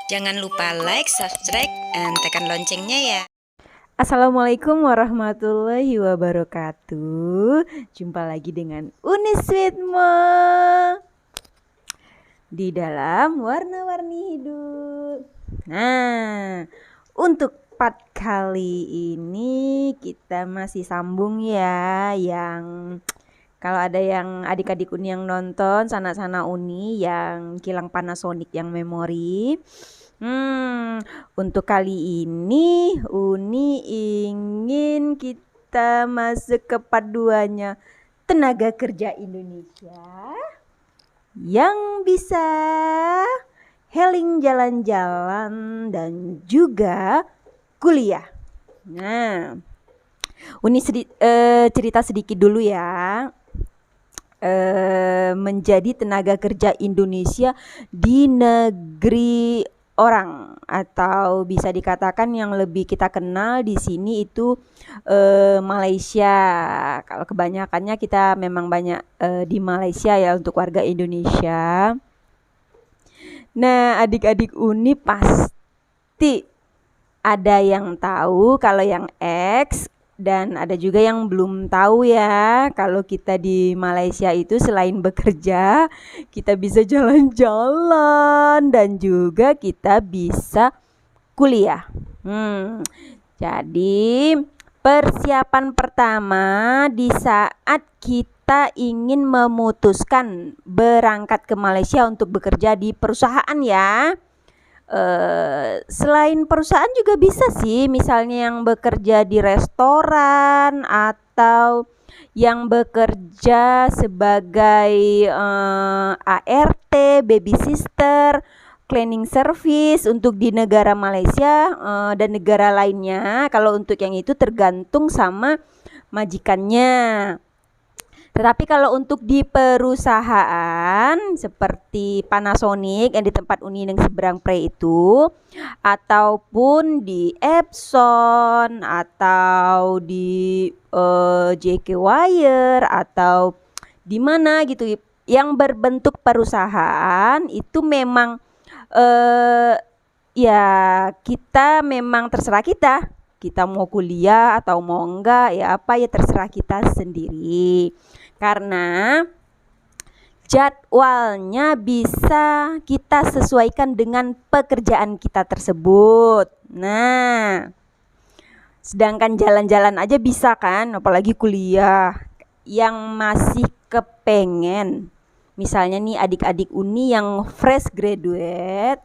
Jangan lupa like, subscribe, dan tekan loncengnya ya. Assalamualaikum warahmatullahi wabarakatuh. Jumpa lagi dengan Uniswitmo di dalam warna-warni hidup. Nah, untuk part kali ini kita masih sambung ya, yang kalau ada yang adik-adik Uni yang nonton, sana-sana Uni yang kilang Panasonic yang memori. Untuk kali ini Uni ingin kita masuk ke part 2-nya tenaga kerja Indonesia yang bisa healing jalan-jalan dan juga kuliah. Nah, Uni cerita sedikit dulu ya. Menjadi tenaga kerja Indonesia di negeri orang, atau bisa dikatakan yang lebih kita kenal di sini itu Malaysia. Kalau kebanyakannya kita memang banyak di Malaysia ya untuk warga Indonesia. Nah, adik-adik Uni pasti ada yang tahu kalau yang X, dan ada juga yang belum tahu ya, kalau kita di Malaysia itu selain bekerja, kita bisa jalan-jalan dan juga kita bisa kuliah. Jadi persiapan pertama di saat kita ingin memutuskan berangkat ke Malaysia untuk bekerja di perusahaan ya. Selain perusahaan juga bisa sih, misalnya yang bekerja di restoran atau yang bekerja sebagai ART, baby sister, cleaning service untuk di negara Malaysia dan negara lainnya. Kalau untuk yang itu tergantung sama majikannya. Tetapi kalau untuk di perusahaan seperti Panasonic yang di tempat Uni yang seberang Pre itu, ataupun di Epson atau di JK Wire atau di mana gitu yang berbentuk perusahaan, itu memang ya kita memang terserah kita mau kuliah atau mau enggak, ya apa ya terserah kita sendiri. Karena jadwalnya bisa kita sesuaikan dengan pekerjaan kita tersebut. Nah, sedangkan jalan-jalan aja bisa kan, apalagi kuliah. Yang masih kepengen, misalnya nih adik-adik Uni yang fresh graduate,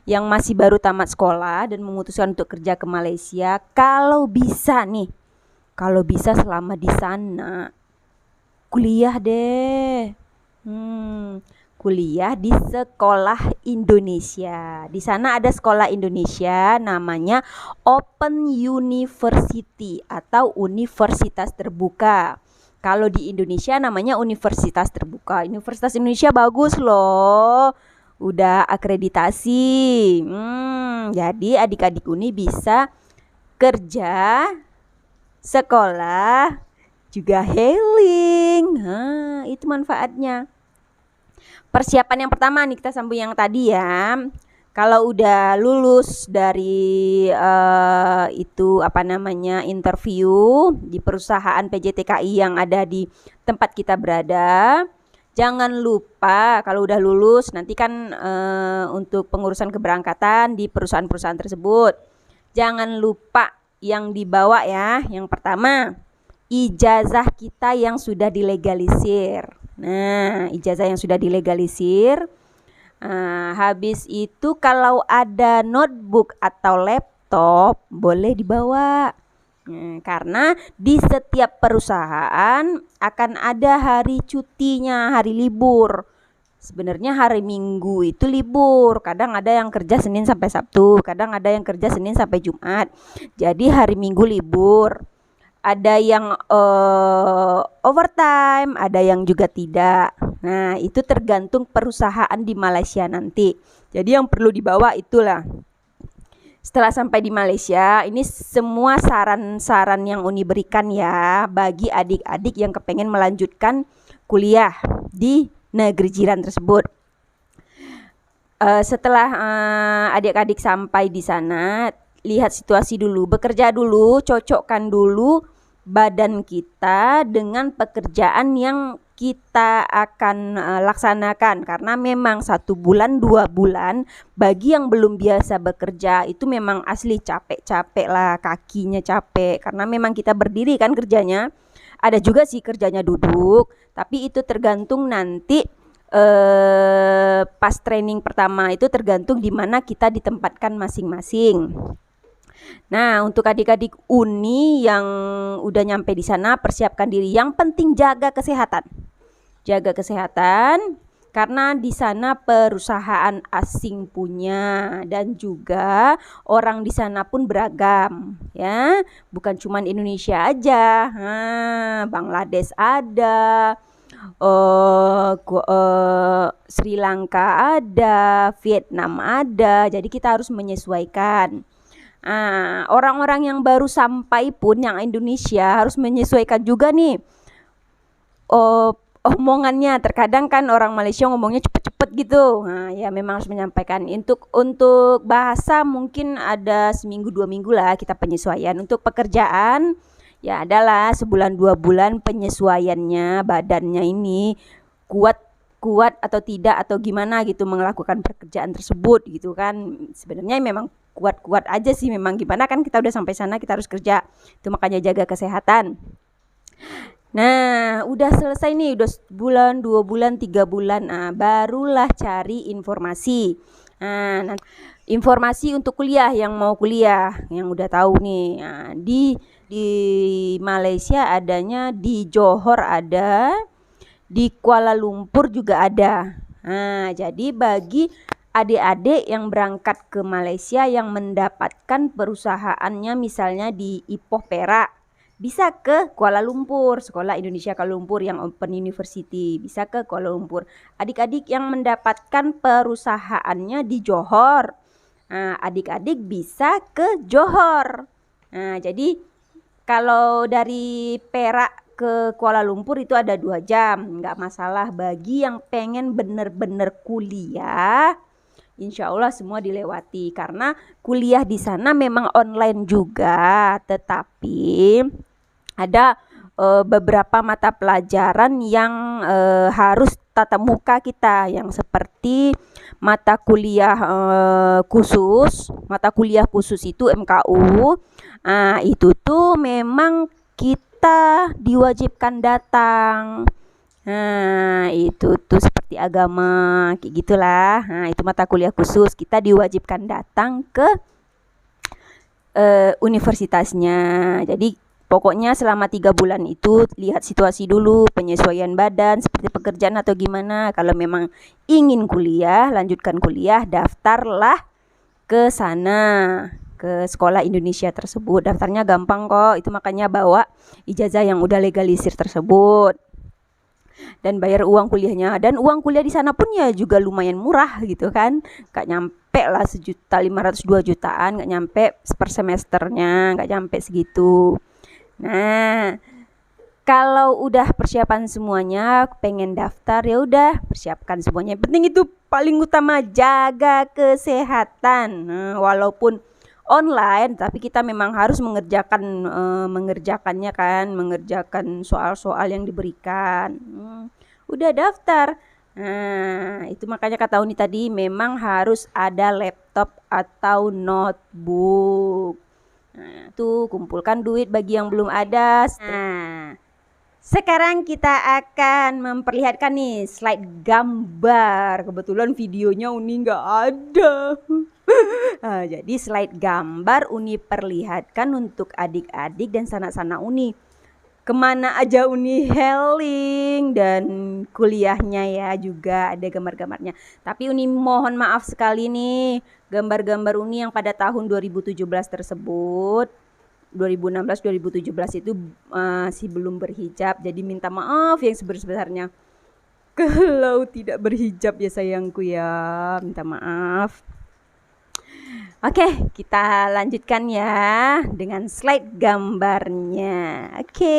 yang masih baru tamat sekolah dan memutuskan untuk kerja ke Malaysia, kalau bisa selama di sana kuliah deh. Kuliah di sekolah Indonesia. Di sana ada sekolah Indonesia namanya Open University atau Universitas Terbuka. Kalau di Indonesia namanya Universitas Terbuka. Universitas Indonesia bagus loh, udah akreditasi. Jadi adik-adik Uni bisa kerja, sekolah, juga healing. Itu manfaatnya. Persiapan yang pertama nih, kita sambung yang tadi ya. Kalau udah lulus dari interview di perusahaan PJTKI yang ada di tempat kita berada, jangan lupa kalau udah lulus nanti kan untuk pengurusan keberangkatan di perusahaan-perusahaan tersebut, jangan lupa yang dibawa ya. Yang pertama, ijazah kita yang sudah dilegalisir. Nah, ijazah yang sudah dilegalisir. Habis itu kalau ada notebook atau laptop boleh dibawa. Karena di setiap perusahaan akan ada hari cutinya, hari libur. Sebenarnya hari Minggu itu libur. Kadang ada yang kerja Senin sampai Sabtu, kadang ada yang kerja Senin sampai Jumat. Jadi hari Minggu libur. Ada yang overtime, ada yang juga tidak. Nah, itu tergantung perusahaan di Malaysia nanti. Jadi yang perlu dibawa itulah. Setelah sampai di Malaysia, ini semua saran-saran yang Uni berikan ya bagi adik-adik yang kepengen melanjutkan kuliah di negeri jiran tersebut. Setelah adik-adik sampai di sana, lihat situasi dulu, bekerja dulu, cocokkan dulu badan kita dengan pekerjaan yang kita akan laksanakan, karena memang 1 bulan 2 bulan bagi yang belum biasa bekerja itu memang asli capek lah, kakinya capek karena memang kita berdiri kan kerjanya. Ada juga sih kerjanya duduk, tapi itu tergantung nanti pas training pertama, itu tergantung di mana kita ditempatkan masing-masing. Nah, untuk adik-adik Uni yang udah nyampe di sana, persiapkan diri. Yang penting jaga kesehatan. Jaga kesehatan karena di sana perusahaan asing punya, dan juga orang di sana pun beragam ya. Bukan cuma Indonesia aja. Bangladesh ada, Sri Lanka ada, Vietnam ada. Jadi kita harus menyesuaikan. Orang-orang yang baru sampai pun yang Indonesia harus menyesuaikan juga nih omongannya. Terkadang kan orang Malaysia ngomongnya cepet-cepet gitu. Ya memang harus menyampaikan. Untuk bahasa mungkin ada seminggu 2 minggu lah kita penyesuaian. Untuk pekerjaan ya adalah 1 bulan 2 bulan penyesuaiannya, badannya ini kuat atau tidak atau gimana gitu melakukan pekerjaan tersebut gitu kan. Sebenarnya memang kuat aja sih, memang gimana kan kita udah sampai sana kita harus kerja. Itu makanya jaga kesehatan. Nah, udah selesai nih, udah 1 bulan, 2 bulan, 3 bulan. Barulah cari informasi. Nanti informasi untuk kuliah, yang mau kuliah, yang udah tahu nih. Di Malaysia adanya, di Johor ada, di Kuala Lumpur juga ada. Jadi bagi adik-adik yang berangkat ke Malaysia yang mendapatkan perusahaannya misalnya di Ipoh Perak, bisa ke Kuala Lumpur, Sekolah Indonesia Kuala Lumpur yang Open University, bisa ke Kuala Lumpur. Adik-adik yang mendapatkan perusahaannya di Johor, adik-adik bisa ke Johor. Jadi kalau dari Perak ke Kuala Lumpur itu ada 2 jam, nggak masalah. Bagi yang pengen bener-bener kuliah, insya Allah semua dilewati. Karena kuliah di sana memang online juga, tetapi ada beberapa mata pelajaran yang harus tatap muka kita, yang seperti mata kuliah khusus itu MKU. Itu tuh memang kita diwajibkan datang. Itu tuh seperti agama kayak gitulah. Itu mata kuliah khusus, kita diwajibkan datang ke universitasnya. Jadi pokoknya selama 3 bulan itu lihat situasi dulu, penyesuaian badan seperti pekerjaan atau gimana. Kalau memang ingin kuliah, lanjutkan kuliah, daftarlah ke sana, ke Sekolah Indonesia tersebut. Daftarnya gampang kok, itu makanya bawa ijazah yang udah legalisir tersebut dan bayar uang kuliahnya. Dan uang kuliah di sana pun ya juga lumayan murah gitu kan, gak nyampe lah 1.500.000 2 jutaan, gak nyampe per semesternya, gak nyampe segitu. Nah, kalau udah persiapan semuanya, pengen daftar, ya udah persiapkan semuanya. Yang penting itu paling utama, jaga kesehatan. Walaupun online, tapi kita memang harus mengerjakannya kan, mengerjakan soal-soal yang diberikan. Udah daftar. Itu makanya kata Uni tadi memang harus ada laptop atau notebook. Tuh kumpulkan duit bagi yang belum ada. Sekarang kita akan memperlihatkan nih slide gambar. Kebetulan videonya Uni nggak ada. Jadi slide gambar Uni perlihatkan untuk adik-adik dan sanak-sanak Uni. Kemana aja Uni healing dan kuliahnya ya juga ada gambar-gambarnya. Tapi Uni mohon maaf sekali nih, gambar-gambar Uni yang pada tahun 2017 tersebut, 2016-2017 itu masih belum berhijab. Jadi minta maaf yang sebesar-besarnya. Kalau tidak berhijab ya sayangku ya, minta maaf. Oke, kita lanjutkan ya dengan slide gambarnya. Oke.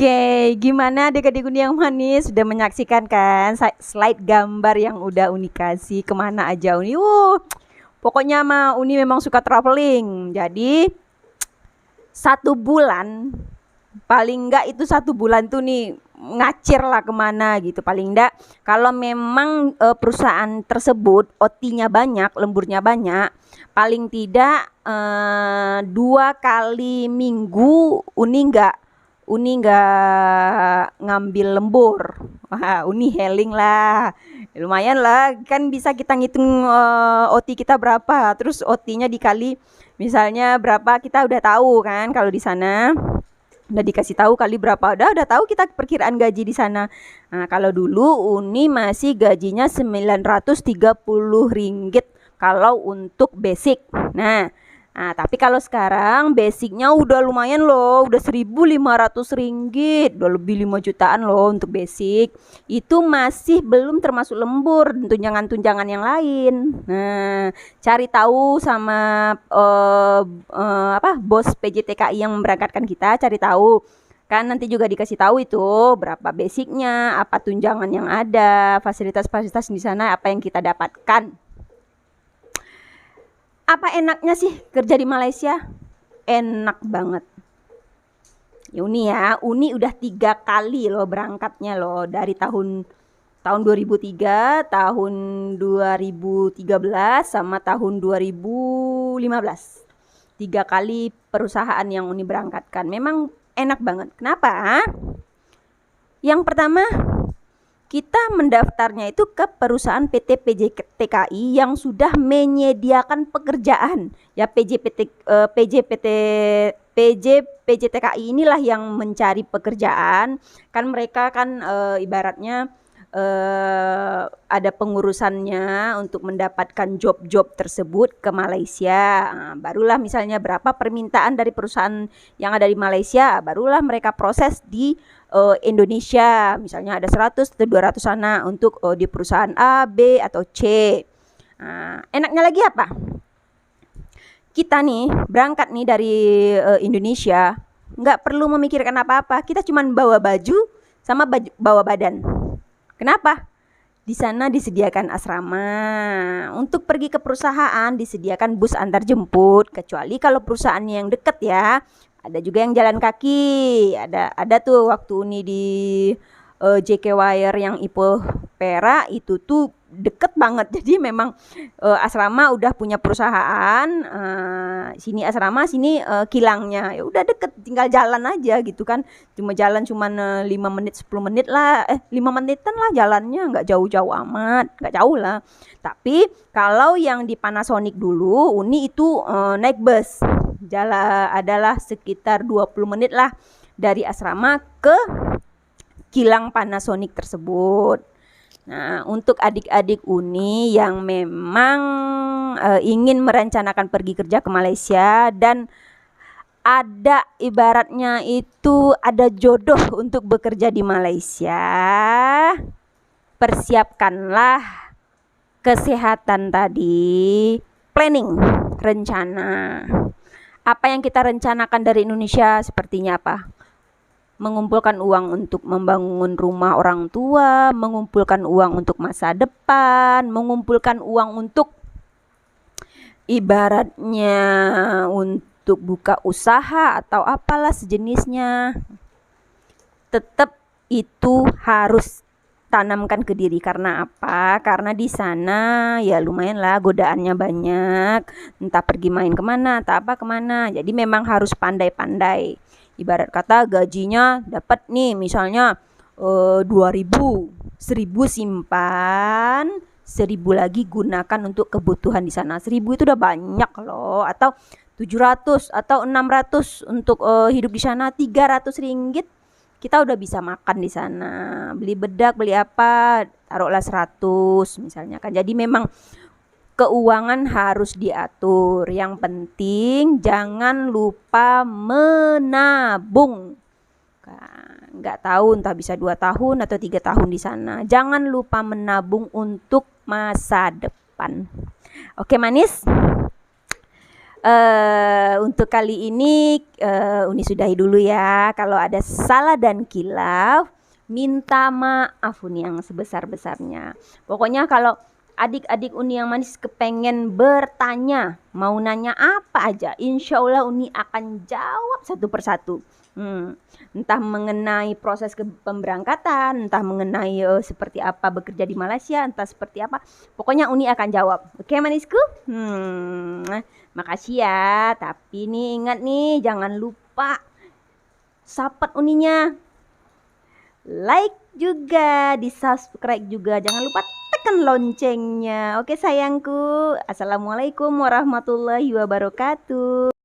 Oke, gimana adik-adik Uni yang manis? Sudah menyaksikan kan slide gambar yang udah Uni kasih kemana aja Uni? Pokoknya mah Uni memang suka traveling. Jadi 1 bulan, paling enggak itu 1 bulan tuh nih ngacir lah kemana gitu. Paling enggak kalau memang perusahaan tersebut OT-nya banyak, lemburnya banyak, paling tidak 2 kali minggu Uni nggak ngambil lembur. Wah, Uni healing lah. Lumayan lah, kan bisa kita ngitung OT kita berapa. Terus OT-nya dikali misalnya berapa, kita udah tahu kan kalau di sana. Udah dikasih tahu kali berapa, udah tahu kita perkiraan gaji di sana. Nah, kalau dulu Uni masih gajinya 930 ringgit kalau untuk basic. Nah, tapi kalau sekarang basicnya udah lumayan loh, udah 1.500 ringgit, udah lebih 5 jutaan loh untuk basic. Itu masih belum termasuk lembur, tunjangan-tunjangan yang lain. Nah, cari tahu sama bos PJTKI yang memberangkatkan kita, cari tahu. Kan nanti juga dikasih tahu itu berapa basicnya, apa tunjangan yang ada, fasilitas-fasilitas di sana apa yang kita dapatkan. Apa enaknya sih kerja di Malaysia? Enak banget. Ya Uni udah 3 kali loh berangkatnya loh, dari tahun 2003, tahun 2013 sama tahun 2015. 3 kali perusahaan yang Uni berangkatkan. Memang enak banget. Kenapa? Yang pertama, kita mendaftarnya itu ke perusahaan PT PJTKI yang sudah menyediakan pekerjaan. Ya PJTKI inilah yang mencari pekerjaan. Kan mereka kan ibaratnya ada pengurusannya untuk mendapatkan job-job tersebut ke Malaysia. Nah, barulah misalnya berapa permintaan dari perusahaan yang ada di Malaysia, barulah mereka proses di Indonesia. Misalnya ada 100 atau 200 sana untuk di perusahaan A, B atau C. Nah, enaknya lagi apa? Kita nih berangkat nih dari Indonesia, nggak perlu memikirkan apa-apa. Kita cuma bawa baju sama bawa badan. Kenapa? Di sana disediakan asrama. Untuk pergi ke perusahaan disediakan bus antar jemput, kecuali kalau perusahaannya yang deket ya. Ada juga yang jalan kaki. Ada tuh waktu Uni di JK Wire yang Ipoh Perak itu tuh deket banget. Jadi memang asrama udah punya perusahaan, sini asrama, sini kilangnya. Ya udah deket, tinggal jalan aja gitu kan. Jalan 5 menit 10 menit lah. 5 menitan lah jalannya, nggak jauh-jauh amat, nggak jauh lah. Tapi kalau yang di Panasonic dulu Uni itu naik bus. Jalan adalah sekitar 20 menit lah dari asrama ke kilang Panasonic tersebut. Nah, untuk adik-adik Uni yang memang ingin merencanakan pergi kerja ke Malaysia dan ada ibaratnya itu ada jodoh untuk bekerja di Malaysia, persiapkanlah kesehatan tadi, planning, rencana. Apa yang kita rencanakan dari Indonesia sepertinya apa? Mengumpulkan uang untuk membangun rumah orang tua, mengumpulkan uang untuk masa depan, mengumpulkan uang untuk ibaratnya untuk buka usaha atau apalah sejenisnya. Tetap itu harus tanamkan ke diri. Karena apa? Karena di sana ya lumayan lah godaannya banyak, entah pergi main kemana, entah apa kemana. Jadi memang harus pandai-pandai. Ibarat kata gajinya dapat nih misalnya 2.000, 1.000 simpan, 1.000 lagi gunakan untuk kebutuhan di sana. 1.000 itu udah banyak loh. Atau 700 atau 600 untuk hidup di sana. 300 ringgit kita udah bisa makan di sana. Beli bedak, beli apa, taruhlah 100 misalnya kan. Jadi memang keuangan harus diatur. Yang penting jangan lupa menabung. Nggak tahu entah bisa 2 tahun atau 3 tahun di sana. Jangan lupa menabung untuk masa depan. Oke manis. Untuk kali ini Uni sudahi dulu ya. Kalau ada salah dan kilaf, minta maaf Uni yang sebesar-besarnya. Pokoknya kalau adik-adik Uni yang manis kepengen bertanya, mau nanya apa aja, insya Allah Uni akan jawab satu persatu. Entah mengenai proses pemberangkatan, entah mengenai seperti apa bekerja di Malaysia, entah seperti apa. Pokoknya Uni akan jawab. Oke manisku? Makasih ya. Tapi nih ingat nih, jangan lupa support Uninya. Like juga, di subscribe juga. Jangan lupa tekan loncengnya. Oke sayangku. Assalamualaikum warahmatullahi wabarakatuh.